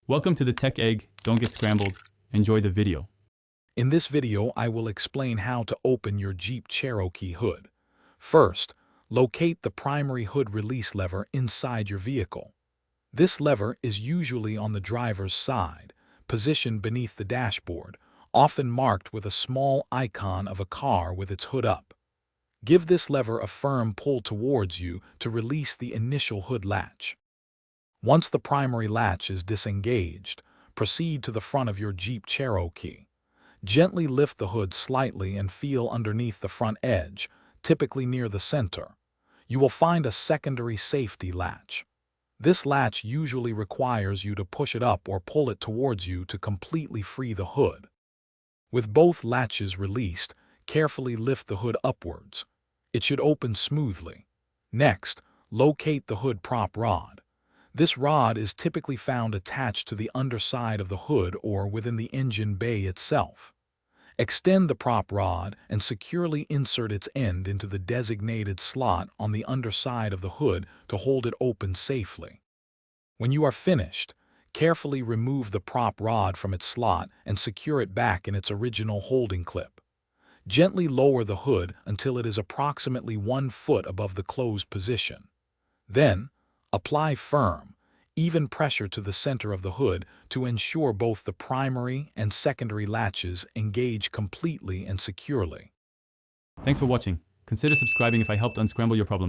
Welcome to the Tech Egg. Don't get scrambled. Enjoy the video. In this video, I will explain how to open your Jeep Cherokee hood. First, locate the primary hood release lever inside your vehicle. This lever is usually on the driver's side, positioned beneath the dashboard, often marked with a small icon of a car with its hood up. Give this lever a firm pull towards you to release the initial hood latch. Once the primary latch is disengaged, proceed to the front of your Jeep Cherokee. Gently lift the hood slightly and feel underneath the front edge, typically near the center. You will find a secondary safety latch. This latch usually requires you to push it up or pull it towards you to completely free the hood. With both latches released, carefully lift the hood upwards. It should open smoothly. Next, locate the hood prop rod. This rod is typically found attached to the underside of the hood or within the engine bay itself. Extend the prop rod and securely insert its end into the designated slot on the underside of the hood to hold it open safely. When you are finished, carefully remove the prop rod from its slot and secure it back in its original holding clip. Gently lower the hood until it is approximately 1 foot above the closed position. Then, apply firm, even pressure to the center of the hood to ensure both the primary and secondary latches engage completely and securely. Thanks for watching. Consider subscribing if I helped unscramble your problems.